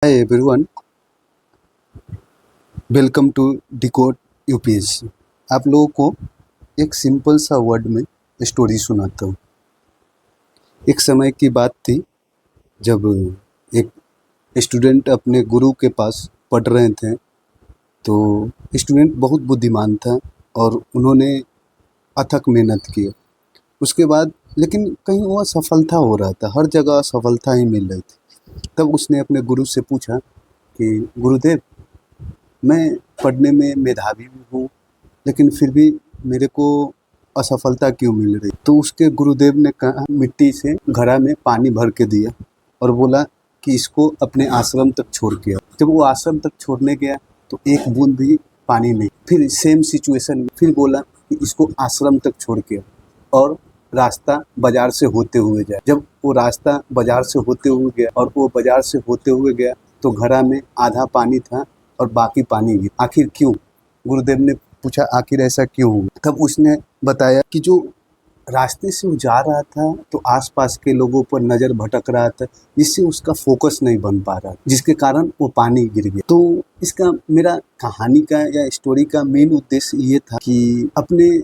Hi everyone, welcome to decode UPSC. आप लोगों को एक सिंपल सा वर्ड में स्टोरी सुनाता हूँ। एक समय की बात थी जब एक स्टूडेंट अपने गुरु के पास पढ़ रहे थे। तो स्टूडेंट बहुत बुद्धिमान था और उन्होंने अथक मेहनत की। उसके बाद लेकिन कहीं वो असफलता हो रहा था, हर जगह असफलता ही मिल रही थी। तब उसने अपने गुरु से पूछा कि गुरुदेव, मैं पढ़ने में मेधावी भी हूँ, लेकिन फिर भी मेरे को असफलता क्यों मिल रही। तो उसके गुरुदेव ने कहा, मिट्टी से घड़ा में पानी भर के दिया और बोला कि इसको अपने आश्रम तक छोड़ के आओ। जब वो आश्रम तक छोड़ने गया तो एक बूंद भी पानी नहीं। फिर सेम सिचुएशन, फिर बोला कि इसको आश्रम तक छोड़ के आओ और रास्ता बाजार से होते हुए जाए। जब वो रास्ता बाजार से होते हुए गया और वो बाजार से होते हुए गया तो घड़ा में आधा पानी था और बाकी पानी भी। आखिर क्यों? गुरुदेव ने पूछा, आखिर ऐसा क्यों हुआ? तब उसने बताया कि जो रास्ते से वो जा रहा था तो आसपास के लोगों पर नज़र भटक रहा था, जिससे उसका फोकस नहीं बन पा रहा, जिसके कारण वो पानी गिर गया। तो इसका मेरा कहानी का या स्टोरी का मेन उद्देश्य ये था कि अपने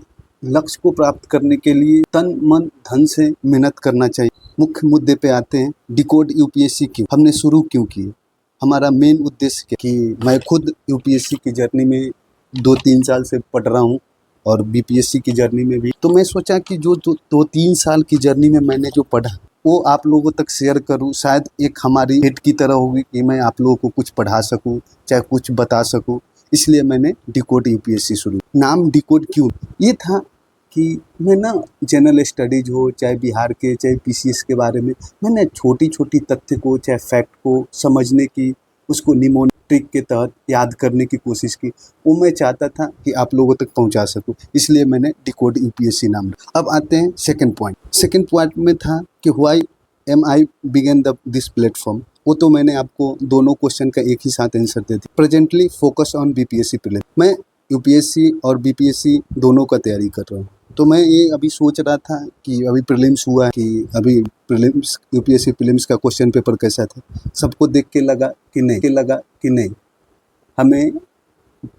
लक्ष्य को प्राप्त करने के लिए तन मन धन से मेहनत करना चाहिए। मुख्य मुद्दे पे आते हैं, डिकोड यूपीएससी क्यों हमने शुरू क्यों की। हमारा मेन उद्देश्य क्या कि मैं खुद यूपीएससी की जर्नी में 2-3 साल से पढ़ रहा हूँ और बीपीएससी की जर्नी में भी। तो मैं सोचा कि जो 2-3 साल की जर्नी में मैंने जो पढ़ा वो आप लोगों तक शेयर करूँ। शायद एक हमारी हिट की तरह होगी कि मैं आप लोगों को कुछ पढ़ा सकूँ, चाहे कुछ बता सकूँ। इसलिए मैंने डिकोड यूपीएससी शुरू। नाम डिकोड क्यों? ये था कि मैं ना जनरल स्टडीज हो, चाहे बिहार के, चाहे पीसीएस के बारे में, मैंने छोटी छोटी तथ्य को, चाहे फैक्ट को समझने की, उसको निमोनिक के तहत याद करने की कोशिश की। वो मैं चाहता था कि आप लोगों तक पहुंचा सकूं, इसलिए मैंने डिकोड यूपीएससी नाम रखा। अब आते हैं सेकंड पॉइंट में था कि why am I begin this platform. वो तो मैंने आपको दोनों क्वेश्चन का एक ही साथ आंसर दे दिया। Presently focus on BPSC prelim. मैं यूपीएससी और बीपीएससी दोनों का तैयारी कर रहा हूँ। तो मैं ये अभी सोच रहा था कि अभी प्रीलिम्स हुआ कि अभी प्रीलिम्स यूपीएससी प्रीलिम्स का क्वेश्चन पेपर कैसा था। सबको देख के लगा कि नहीं हमें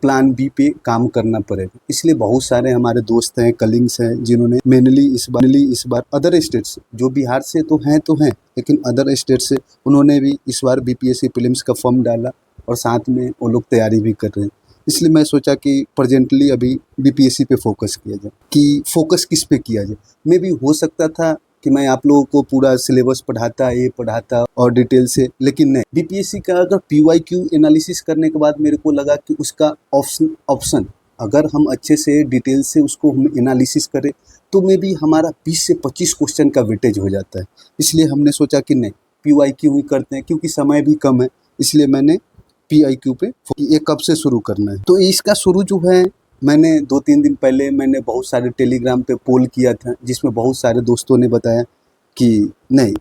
प्लान बी पे काम करना पड़ेगा। इसलिए बहुत सारे हमारे दोस्त हैं, कलीग्स हैं, जिन्होंने मेनली इस बार अदर स्टेट से, जो बिहार से तो हैं, लेकिन अदर स्टेट से उन्होंने भी इस बार बीपीएससी प्रीलिम्स का फॉर्म डाला और साथ में वो लोग तैयारी भी कर रहे हैं। इसलिए मैं सोचा कि प्रेजेंटली अभी बीपीएससी पे फोकस किया जाए। कि फोकस किस पे किया जाए? मे भी हो सकता था कि मैं आप लोगों को पूरा सिलेबस पढ़ाता, ये पढ़ाता और डिटेल से, लेकिन नहीं। बीपीएससी का अगर पीवाईक्यू एनालिसिस करने के बाद मेरे को लगा कि उसका ऑप्शन अगर हम अच्छे से डिटेल से उसको हम एनालिसिस करें तो मे भी हमारा 20 से 25 क्वेश्चन का वेटेज हो जाता है। इसलिए हमने सोचा कि नहीं, पीवाईक्यू ही करते हैं, क्योंकि समय भी कम है। इसलिए मैंने पीआईक्यू पे ये कब से शुरू करना है। तो इसका शुरू जो है, मैंने 2-3 दिन पहले मैंने बहुत सारे टेलीग्राम पे पोल किया था, जिसमें बहुत सारे दोस्तों ने बताया कि नहीं,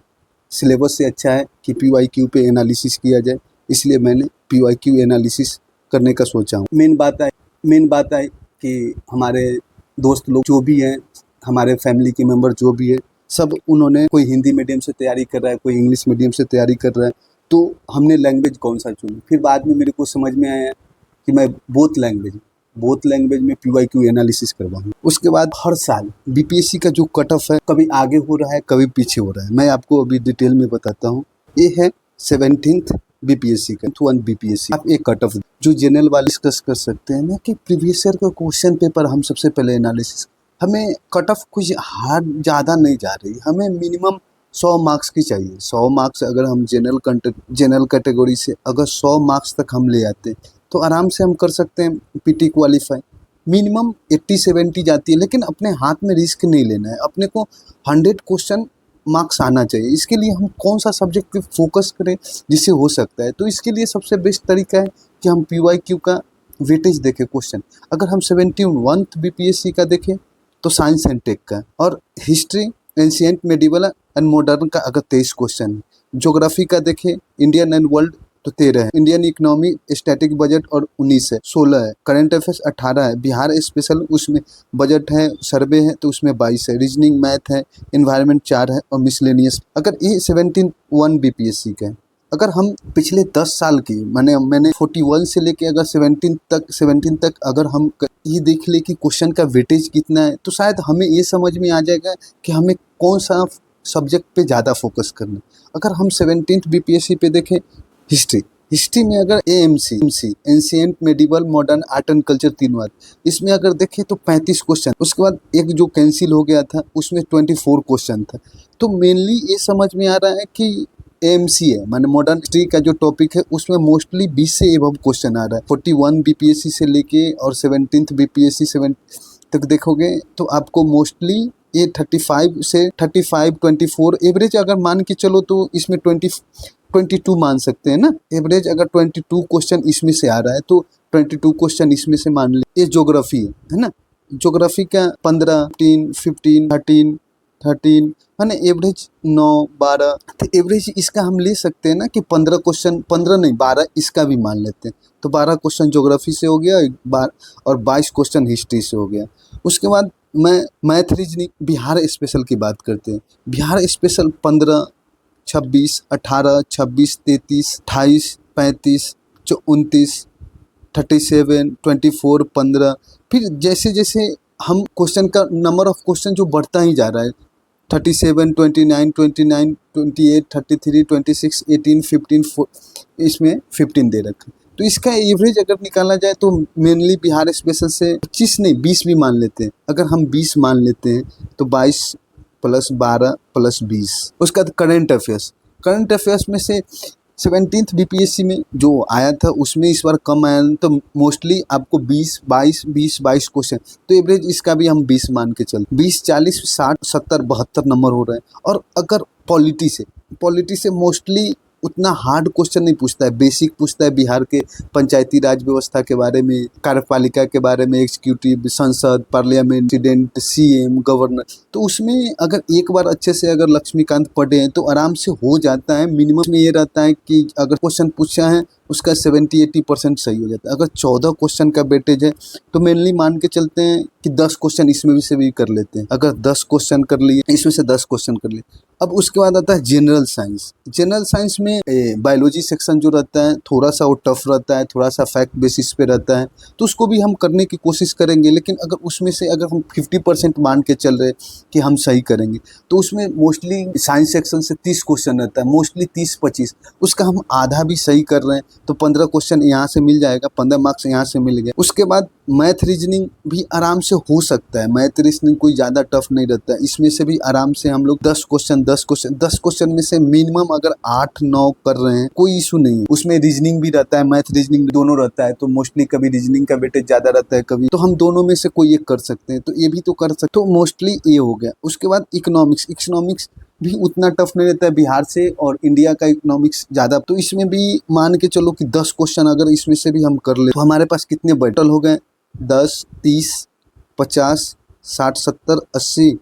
सिलेबस से अच्छा है कि पीवाईक्यू पे एनालिसिस किया जाए। इसलिए मैंने पीवाईक्यू एनालिसिस करने का सोचा हूँ। मेन बात है कि हमारे दोस्त लोग जो भी हैं, हमारे फैमिली के मेम्बर जो भी है, सब उन्होंने, कोई हिंदी मीडियम से तैयारी कर रहा है, कोई इंग्लिश मीडियम से तैयारी कर रहा है। तो हमने लैंग्वेज कौन सा चुनी? फिर बाद में मेरे को समझ में आया कि मैं बोथ लैंग्वेज में पीवाईक्यू एनालिसिस करवाऊँ। उसके बाद हर साल बीपीएससी का जो कट ऑफ है, कभी आगे हो रहा है, कभी पीछे हो रहा है। मैं आपको अभी डिटेल में बताता हूँ। ये है 17th बीपीएससी का, 1 बीपीएससी। आप एक कट ऑफ जो जनरल वाले डिस्कस कर सकते हैं ना, कि प्रीवियस ईयर का क्वेश्चन पेपर हम सबसे पहले एनालिसिस। हमें कट ऑफ कुछ हार्ड ज़्यादा नहीं जा रही, हमें मिनिमम 100 मार्क्स की चाहिए। 100 मार्क्स अगर हम जनरल कैटेगरी से अगर 100 मार्क्स तक हम ले आते हैं तो आराम से हम कर सकते हैं पीटी क्वालिफाई। मिनिमम 80-70 जाती है, लेकिन अपने हाथ में रिस्क नहीं लेना है। अपने को 100 क्वेश्चन मार्क्स आना चाहिए। इसके लिए हम कौन सा सब्जेक्ट पे फोकस करें जिससे हो सकता है। तो इसके लिए सबसे बेस्ट तरीका है कि हम पीवाईक्यू का वेटेज देखें क्वेश्चन। अगर हम 71th बीपीएससी का देखें तो साइंस एंड टेक का, और history, ancient, medieval and modern का अगर 23 क्वेश्चन, ज्योग्राफी का देखें इंडियन एंड वर्ल्ड तो 13 है, इंडियन इकोनॉमी स्टैटिक बजट और 19 है, 16 है, करंट अफेयर्स 18 है, बिहार स्पेशल उसमें बजट है, सर्वे है तो उसमें 22 है, रीजनिंग मैथ है, इन्वायरमेंट 4 है और मिसलेनियस। अगर ये 17 1 बीपीएससी का है। अगर हम पिछले 10 साल की मैंने 41 से लेके अगर 17 तक अगर हम ये देख ले कि क्वेश्चन का वेटेज कितना है, तो शायद हमें ये समझ में आ जाएगा कि हमें कौन सा सब्जेक्ट पे ज़्यादा फोकस करना है। अगर हम 17th बीपीएससी पे देखें, हिस्ट्री में अगर AMC ancient medieval modern art and culture तीनों आते, इसमें अगर देखें तो 35 क्वेश्चन, उसके बाद एक जो कैंसिल हो गया था उसमें 24 क्वेश्चन था। तो मेनली ये समझ में आ रहा है कि एएमसी है, माने मॉडर्न हिस्ट्री का जो टॉपिक है उसमें मोस्टली 20 से एबव क्वेश्चन आ रहा है। 41 बीपीएससी से लेके और 17th बीपीएससी 7 तक देखोगे तो आपको मोस्टली ये 35 से 24 एवरेज अगर मान के चलो तो इसमें 22 मान सकते हैं ना। एवरेज अगर 22 क्वेश्चन इसमें से आ रहा है तो 22 क्वेश्चन इसमें से मान ले। ये ज्योग्राफी है ना, ज्योग्राफी का 15, 15, 13 माने एवरेज 9, 12। तो एवरेज इसका हम ले सकते हैं ना कि 15 क्वेश्चन, 15 नहीं 12 इसका भी मान लेते हैं। तो 12 क्वेश्चन ज्योग्राफी से हो गया और 22 क्वेश्चन हिस्ट्री से हो गया। उसके बाद मैथ रीजनिंग बिहार स्पेशल की बात करते हैं। बिहार स्पेशल 15, 26, 18, 26, 33, 28, 35, 29, 37, 24, 15। फिर जैसे जैसे हम क्वेश्चन का नंबर ऑफ क्वेश्चन जो बढ़ता ही जा रहा है, 37, 29, 29, 28, 33, 26, 18, 15, इसमें 15 दे रखा। तो इसका एवरेज अगर निकाला जाए तो मेनली बिहार स्पेशल से 25 नहीं 20 भी मान लेते हैं। अगर हम 20 मान लेते हैं तो 22 + 12 + 20। उसका करंट अफेयर्स में से 17th बीपीएससी में जो आया था उसमें इस बार कम आया, तो मोस्टली आपको 20-22 क्वेश्चन, तो एवरेज इसका भी हम 20 मान के चलते। 20, 40, 60, 70, 72 नंबर हो रहे हैं। और अगर पॉलिटी से मोस्टली उतना हार्ड क्वेश्चन नहीं पूछता है, बेसिक पूछता है बिहार के पंचायती राज व्यवस्था के बारे में, कार्यपालिका के बारे में, एग्जीक्यूटिव, संसद, पार्लियामेंट, प्रेसिडेंट, सीएम, गवर्नर। तो उसमें अगर एक बार अच्छे से अगर लक्ष्मीकांत पढ़े हैं तो आराम से हो जाता है। मिनिमम में ये रहता है कि अगर क्वेश्चन पूछा है उसका 70-80% सही हो जाता है। अगर 14 क्वेश्चन का वेटेज है तो मेनली मान के चलते हैं कि 10 क्वेश्चन इसमें से भी कर लेते हैं। अगर 10 क्वेश्चन कर लिए, इसमें से 10 क्वेश्चन कर लिए। अब उसके बाद आता है जनरल साइंस में बायोलॉजी सेक्शन जो रहता है थोड़ा सा वो टफ रहता है, थोड़ा सा फैक्ट बेसिस पे रहता है, तो उसको भी हम करने की कोशिश करेंगे। लेकिन अगर उसमें से अगर हम 50% मान के चल रहे कि हम सही करेंगे तो उसमें मोस्टली साइंस सेक्शन से 30 क्वेश्चन रहता है, मोस्टली 30-25। उसका हम आधा भी सही कर रहे हैं तो 15 क्वेश्चन यहाँ से मिल जाएगा, 15 मार्क्स यहाँ से मिल गए। उसके बाद मैथ रीजनिंग भी आराम से हो सकता है। मैथ रीजनिंग कोई ज़्यादा टफ नहीं रहता है, इसमें से भी आराम से हम लोग 10 क्वेश्चन में से मिनिमम अगर 8-9 कर रहे हैं कोई इशू नहीं है। उसमें रीजनिंग भी रहता है, मैथ रीजनिंग दोनों रहता है, तो मोस्टली कभी रीजनिंग का वेटेज ज़्यादा रहता है कभी, तो हम दोनों में से कोई एक कर सकते हैं, तो ये भी तो कर सकते। तो मोस्टली ये हो गया। उसके बाद इकोनॉमिक्स भी उतना टफ नहीं रहता है बिहार से, और इंडिया का इकोनॉमिक्स ज़्यादा, तो इसमें भी मान के चलो कि 10 क्वेश्चन अगर इसमें से भी हम कर ले तो हमारे पास कितने बैटल हो गए, 10, 30, 50, 60, 70, 80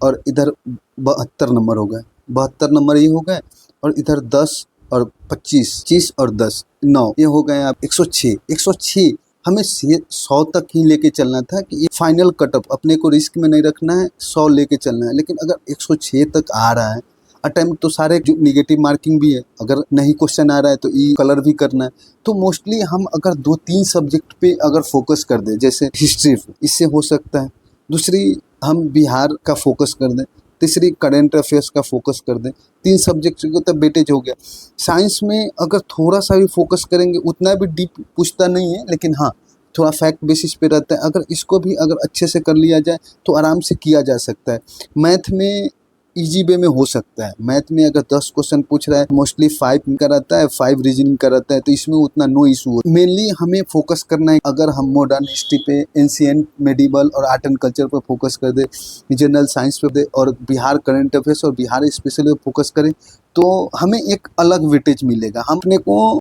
और इधर 72 नंबर हो गए। 72 नंबर ये हो गए, और इधर 10 और 25 और 10 9 ये हो गए आप 106। हमें 100 तक ही लेके चलना था कि ये फाइनल कटअप, अपने को रिस्क में नहीं रखना है, 100 लेके चलना है। लेकिन अगर 106 तक आ रहा है, अटेम्प्ट तो सारे निगेटिव मार्किंग भी है, अगर नहीं क्वेश्चन आ रहा है तो ई कलर भी करना है। तो मोस्टली हम अगर 2-3 सब्जेक्ट पे अगर फोकस कर दें, जैसे हिस्ट्री इससे हो सकता है, दूसरी हम बिहार का फोकस कर दें, तीसरी करेंट अफेयर्स का फोकस कर दें, 3 सब्जेक्ट को तब वेटेज हो गया। साइंस में अगर थोड़ा सा भी फोकस करेंगे, उतना भी डीप पूछता नहीं है, लेकिन हाँ थोड़ा फैक्ट बेसिस पे रहता है। अगर इसको भी अगर अच्छे से कर लिया जाए तो आराम से किया जा सकता है। मैथ में इजी वे में हो सकता है। मैथ में अगर 10 क्वेश्चन पूछ रहा है, मोस्टली 5 का रहता है, 5 रीजनिंग का रहता है, तो इसमें उतना नो इशू हो। मेनली हमें फोकस करना है, अगर हम मॉडर्न हिस्ट्री पे, एंशिएंट, मेडिवल और आर्ट एंड कल्चर पर फोकस कर दे, जनरल साइंस पे दे, और बिहार करंट अफेयर्स और बिहार स्पेशल पे फोकस करें, तो हमें एक अलग वेटेज मिलेगा। हम अपने को